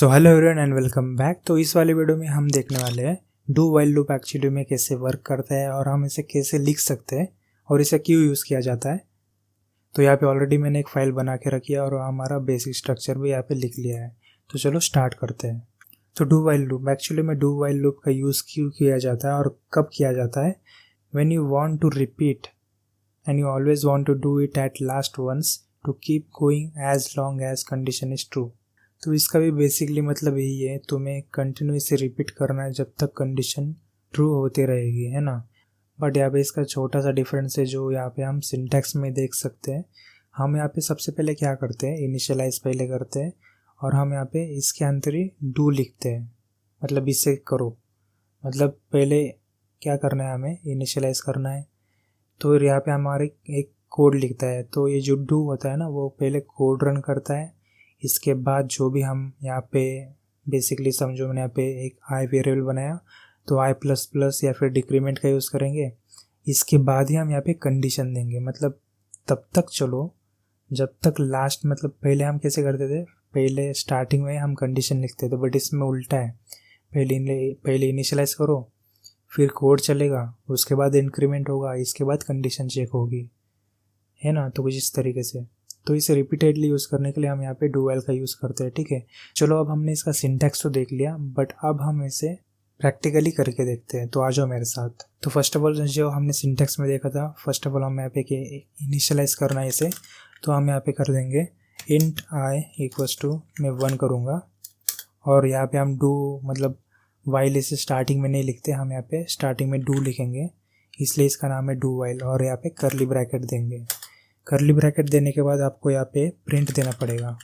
So hello everyone and welcome back. तो इस वाले वीडियो में हम देखने वाले हैं डू वाइल लूप एक्चुअली में कैसे वर्क करता है और हम इसे कैसे लिख सकते हैं और इसे क्यों यूज़ किया जाता है। तो यहाँ पे ऑलरेडी मैंने एक फ़ाइल बना के रखी है और हमारा बेसिक स्ट्रक्चर भी यहाँ पे लिख लिया है। तो चलो स्टार्ट करते हैं। तो डू वाइल लूप एक्चुअली में डू वाइल लूप का यूज़ क्यों किया जाता है और कब किया जाता है। When you want to repeat and you always want to do it at last once to keep going as long as condition is true. तो इसका भी बेसिकली मतलब यही है, तुम्हें कंटिन्यूसली रिपीट करना है जब तक कंडीशन ट्रू होती रहेगी, है ना। बट यहाँ पे इसका छोटा सा डिफरेंस है जो यहाँ पे हम सिंटैक्स में देख सकते हैं। हम यहाँ पे सबसे पहले क्या करते हैं, इनिशियलाइज पहले करते हैं और हम यहाँ पे इसके अंदर ही डू लिखते हैं, मतलब इसे करो। मतलब पहले क्या करना है, हमें इनिशियलाइज करना है। तो यहाँ पे हमारे एक कोड लिखता है, तो ये जो डू होता है ना वो पहले कोड रन करता है। इसके बाद जो भी हम यहाँ पे बेसिकली समझो, मैंने यहाँ पे एक आई वेरिएबल बनाया तो आई प्लस प्लस या फिर डिक्रीमेंट का यूज़ करेंगे। इसके बाद ही हम यहाँ पे कंडीशन देंगे, मतलब तब तक चलो जब तक लास्ट, मतलब पहले हम कैसे करते थे, पहले स्टार्टिंग में हम कंडीशन लिखते थे, बट इसमें उल्टा है। पहले इनिशियलाइज करो, फिर कोड चलेगा, उसके बाद इंक्रीमेंट होगा, इसके बाद कंडीशन चेक होगी, है ना। तो कुछ इस तरीके से। तो इसे रिपीटेडली यूज़ करने के लिए हम यहाँ पे डू वाइल का यूज़ करते हैं, ठीक है। चलो अब हमने इसका सिंटैक्स तो देख लिया, बट अब हम इसे प्रैक्टिकली करके देखते हैं। तो आ जाओ मेरे साथ। तो फर्स्ट ऑफ ऑल जो हमने सिंटैक्स में देखा था, फर्स्ट ऑफ ऑल हम यहाँ पे इनिशियलाइज करना है इसे। तो हम यहाँ पे कर देंगे इंट आई इक्वल्स टू, मैं 1 करूँगा और यहाँ पे हम डू, मतलब वाइल इसे स्टार्टिंग में नहीं लिखते, हम यहाँ पे स्टार्टिंग में डू लिखेंगे, इसलिए इसका नाम है डू वाइल। और यहाँ पे करली ब्रैकेट देंगे। करली ब्रैकेट देने के बाद आपको यहाँ पे प्रिंट देना पड़ेगा।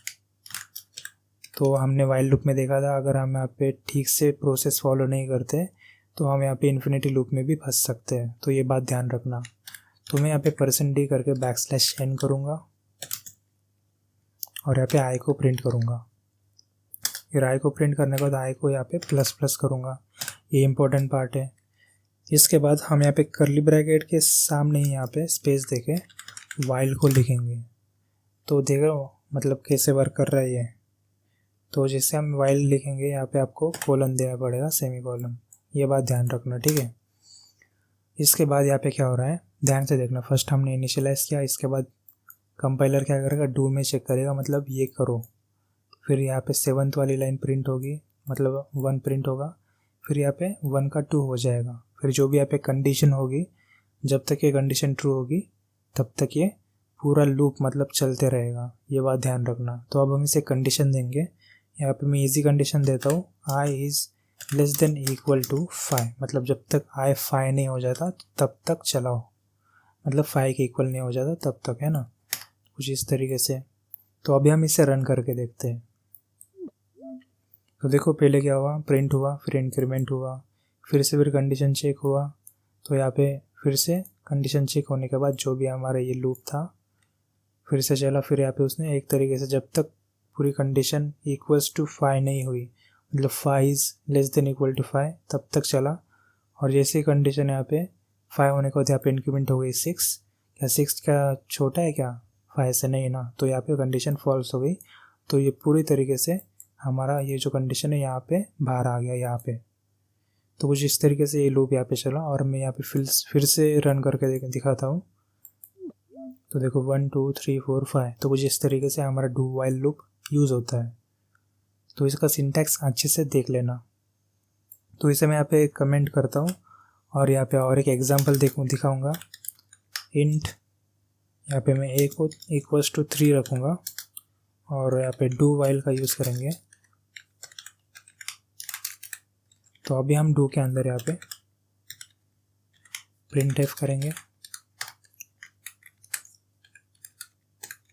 तो हमने वाइल लूप में देखा था, अगर हम यहाँ पे ठीक से प्रोसेस फॉलो नहीं करते तो हम यहाँ पे इन्फिनिटी लूप में भी फंस सकते हैं, तो ये बात ध्यान रखना। तो मैं यहाँ पे %d करके \n करूँगा और यहाँ पे आई को प्रिंट करूँगा। फिर आई को प्रिंट करने के बाद आई को यहाँ पे ++ करूँगा, ये इंपॉर्टेंट पार्ट है। इसके बाद हम यहाँ पे करली ब्रैकेट के सामने ही यहाँ पे स्पेस देके वाइल को लिखेंगे। तो देखो मतलब कैसे वर्क कर रहा है ये। तो जैसे हम वाइल लिखेंगे यहाँ पे आपको कोलन देना पड़ेगा, सेमी कोलन, ये बात ध्यान रखना, ठीक है। इसके बाद यहाँ पे क्या हो रहा है ध्यान से देखना। फर्स्ट हमने इनिशियलाइज किया, इसके बाद कंपाइलर क्या करेगा, डू में चेक करेगा, मतलब ये करो। फिर यहाँ पे 7th वाली लाइन प्रिंट होगी, मतलब 1 प्रिंट होगा। फिर यहाँ पे 1 का 2 हो जाएगा। फिर जो भी यहाँ पे कंडीशन होगी, जब तक ये कंडीशन ट्रू होगी तब तक ये पूरा लूप मतलब चलते रहेगा, ये बात ध्यान रखना। तो अब हम इसे कंडीशन देंगे। यहाँ पे मैं इजी कंडीशन देता हूँ, I is less than equal to 5, मतलब जब तक आई 5 नहीं हो जाता तब तक चलाओ, मतलब 5 के इक्वल नहीं हो जाता तब तक, है ना, कुछ इस तरीके से। तो अभी हम इसे रन करके देखते हैं। तो देखो पहले क्या हुआ, प्रिंट हुआ, फिर इंक्रीमेंट हुआ, फिर से फिर कंडीशन चेक हुआ। तो यहाँ पे फिर से कंडीशन चेक होने के बाद जो भी हमारा ये लूप था फिर से चला। फिर यहाँ पे उसने एक तरीके से जब तक पूरी कंडीशन इक्वल्स टू 5 नहीं हुई, मतलब 5 is less than equal to 5, तब तक चला। और जैसे कंडीशन यहाँ पे 5 होने के बाद यहाँ पे इंक्रीमेंट हो गई 6। क्या 6 क्या छोटा है क्या 5 से, नहीं ना। तो यहाँ पे कंडीशन फॉल्स हो गई। तो ये पूरी तरीके से हमारा ये जो कंडीशन है यहाँ पे बाहर आ गया यहाँ पे। तो कुछ इस तरीके से ये लूप यहाँ पे चला। और मैं यहाँ पे फिर से रन करके दिखाता हूँ। तो देखो 1 2 3 4 5। तो कुछ इस तरीके से हमारा डू वाइल लूप यूज़ होता है। तो इसका सिंटैक्स अच्छे से देख लेना। तो इसे मैं यहाँ पे कमेंट करता हूँ और यहाँ पे और एक एग्जांपल दिखाऊंगा। इंट यहाँ पे मैं a को इक्वल्स टू 3 रखूँगा और यहाँ पे डू वाइल का यूज़ करेंगे। तो अभी हम डू के अंदर यहाँ पे प्रिंट एफ करेंगे,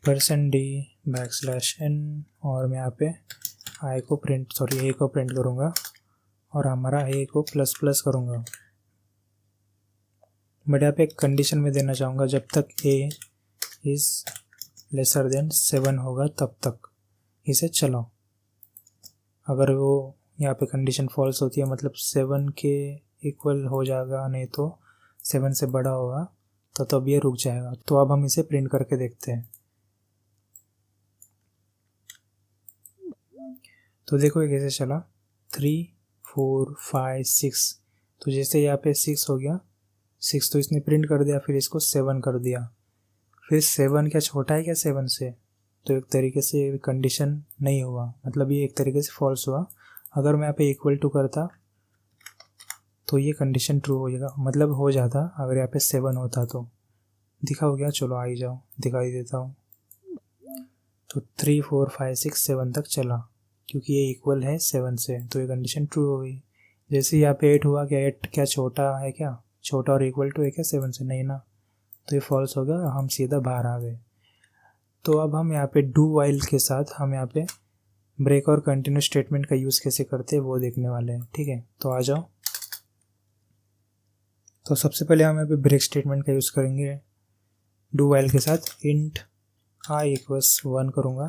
%d\n, और मैं यहाँ पे ए को प्रिंट करूँगा और हमारा a को ++ करूँगा। बट यहाँ पे एक कंडीशन में देना चाहूँगा, जब तक a इज़ लेसर देन 7 होगा तब तक इसे चलाओ। अगर वो यहाँ पे कंडीशन फॉल्स होती है, मतलब 7 के इक्वल हो जाएगा, नहीं तो 7 से बड़ा होगा, तो तब ये रुक जाएगा। तो अब हम इसे प्रिंट करके देखते हैं। तो देखो ये कैसे चला, 3 4 5 6। तो जैसे यहाँ पे 6 हो गया, 6 तो इसने प्रिंट कर दिया, फिर इसको 7 कर दिया। फिर 7 क्या छोटा है क्या 7 से, तो एक तरीके से कंडीशन नहीं हुआ, मतलब ये एक तरीके से फॉल्स हुआ। अगर मैं यहाँ पे इक्वल टू करता तो ये कंडीशन ट्रू हो जाएगा, मतलब हो जाता अगर यहाँ पे 7 होता तो। दिखा हो गया, चलो आ ही जाओ दिखाई देता हूँ। तो 3 4 5 6 7 तक चला, क्योंकि ये इक्वल है 7 से, तो ये कंडीशन ट्रू हो गई। जैसे यहाँ पे 8 हुआ, क्या 8 क्या छोटा है क्या, छोटा और इक्वल टू है क्या 7 से, नहीं ना, तो ये फॉल्स हो गया, हम सीधा बाहर आ गए। तो अब हम यहाँ पे डू वाइल के साथ हम यहाँ पे ब्रेक और कंटिन्यू स्टेटमेंट का यूज़ कैसे करते हैं वो देखने वाले हैं, ठीक है। तो आ जाओ। तो सबसे पहले हम यहाँ पे ब्रेक स्टेटमेंट का यूज़ करेंगे डू वाइल के साथ। इंट आई इक्वल्स 1 करूँगा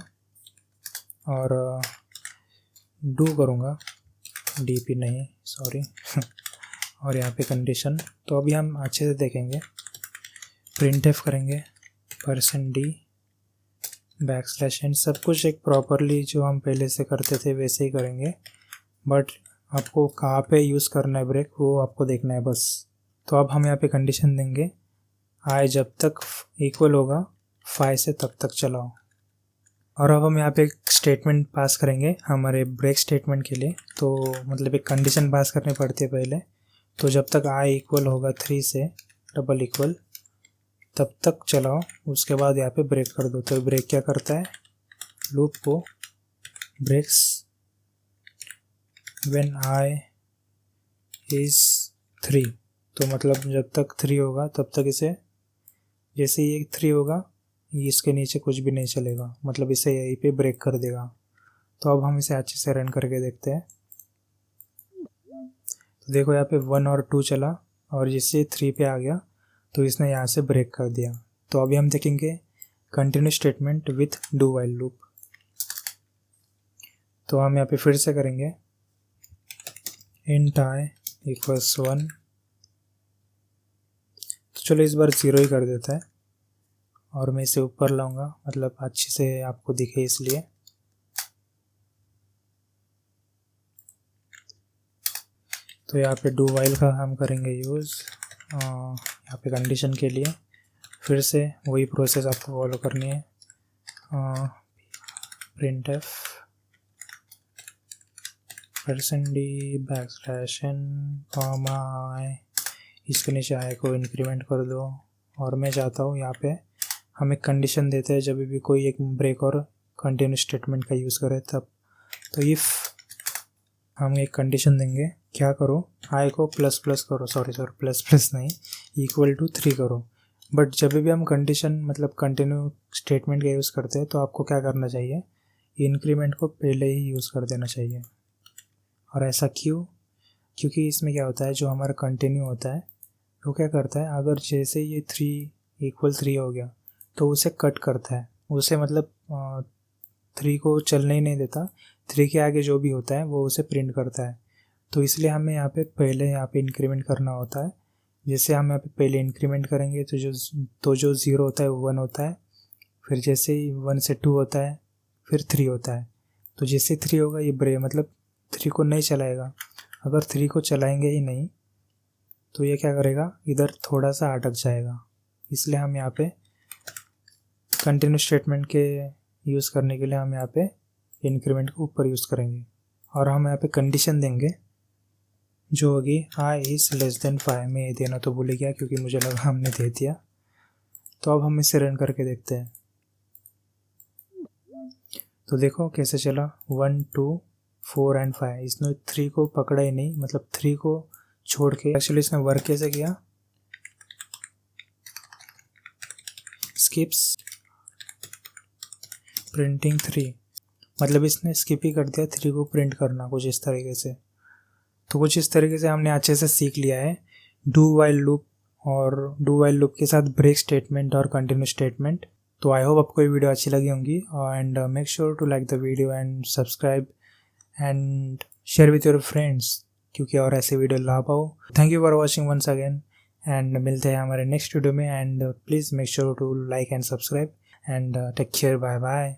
और डू करूँगा, डीपी नहीं सॉरी और यहाँ पे कंडीशन। तो अभी हम अच्छे से देखेंगे, प्रिंट एफ करेंगे, %d \n, सब कुछ एक प्रॉपरली जो हम पहले से करते थे वैसे ही करेंगे, बट आपको कहाँ पे यूज़ करना है ब्रेक वो आपको देखना है बस। तो अब हम यहाँ पे कंडीशन देंगे, आई जब तक इक्वल होगा 5 से तब तक चलाओ। और अब हम यहाँ पे एक स्टेटमेंट पास करेंगे हमारे ब्रेक स्टेटमेंट के लिए। तो मतलब एक कंडीशन पास करनी पड़ती है पहले। तो जब तक आई इक्वल होगा 3 से डबल इक्वल तब तक चलाओ, उसके बाद यहाँ पे ब्रेक कर दो। तो ब्रेक क्या करता है, लूप को ब्रेक्स व्हेन आई इज़ 3। तो मतलब जब तक 3 होगा तब तक इसे, जैसे ये 3 होगा इसके नीचे कुछ भी नहीं चलेगा, मतलब इसे यहीं पे ब्रेक कर देगा। तो अब हम इसे अच्छे से रन करके देखते हैं। तो देखो यहाँ पे 1 और 2 चला और जिससे 3 पे आ गया तो इसने यहाँ से ब्रेक कर दिया। तो अभी हम देखेंगे continue statement with do while loop. तो हम यहाँ पे फिर से करेंगे इंट आई इक्वल्स 1। तो चलो इस बार 0 ही कर देता है और मैं इसे ऊपर लाऊंगा, मतलब अच्छे से आपको दिखे इसलिए। तो यहाँ पे डू वाइल का हम करेंगे यूज़ यहाँ पे कंडीशन के लिए। फिर से वही प्रोसेस आपको फॉलो करनी है, प्रिंट एफ %d \n आई, इसके नीचे आई को इंक्रीमेंट कर दो। और मैं चाहता हूँ यहाँ पे हम एक कंडीशन देते हैं जब भी कोई एक ब्रेक और कंटिन्यू स्टेटमेंट का यूज़ करें तब। तो इफ़ हम एक कंडीशन देंगे, क्या करो, आई को प्लस प्लस करो, सॉरी प्लस प्लस नहीं, इक्वल टू 3 करो। बट जब भी हम कंडीशन मतलब कंटिन्यू स्टेटमेंट का यूज़ करते हैं तो आपको क्या करना चाहिए, इंक्रीमेंट को पहले ही यूज़ कर देना चाहिए। और ऐसा क्यों, क्योंकि इसमें क्या होता है, जो हमारा कंटिन्यू होता है वो क्या करता है, अगर जैसे ये 3 इक्वल 3 हो गया तो उसे कट करता है, उसे मतलब 3 को चलने ही नहीं देता, 3 के आगे जो भी होता है वो उसे प्रिंट करता है। तो इसलिए हमें यहाँ पे पहले यहाँ पे इंक्रीमेंट करना होता है। जैसे हम यहाँ पे पहले इंक्रीमेंट करेंगे तो जो 0 होता है वो 1 होता है, फिर जैसे ही 1 से 2 होता है, फिर 3 होता है। तो जैसे 3 होगा ये ब्रेक मतलब 3 को नहीं चलाएगा। अगर 3 को चलाएंगे ही नहीं तो ये क्या करेगा, इधर थोड़ा सा अटक जाएगा। इसलिए हम यहाँ पे कंटिन्यू स्टेटमेंट के यूज़ करने के लिए हम यहाँ पे इंक्रीमेंट को ऊपर यूज़ करेंगे। और हम यहाँ पे कंडीशन देंगे जो होगी आई इज़ <5। मैं ये देना तो भूल गया क्योंकि मुझे लगा हमने दे दिया। तो अब हम इसे रन करके देखते हैं। तो देखो कैसे चला, 1 2 4 एंड 5। इसने 3 को पकड़ा ही नहीं, मतलब 3 को छोड़ के एक्चुअली इसने वर्क कैसे किया, स्किप्स प्रिंटिंग 3, मतलब इसने स्किप ही कर दिया 3 को प्रिंट करना, कुछ इस तरीके से। तो कुछ इस तरीके से हमने अच्छे से सीख लिया है डू वाइल लूप और डू वाइल लूप के साथ ब्रेक स्टेटमेंट और कंटिन्यू स्टेटमेंट। तो आई होप आपको ये वीडियो अच्छी लगी होंगी and make sure to like the video and subscribe and share with your friends, क्योंकि और ऐसे वीडियो ला पाओ। Thank you for watching once again and मिलते हैं हमारे नेक्स्ट वीडियो में। And please make sure to like and subscribe and take care, bye bye.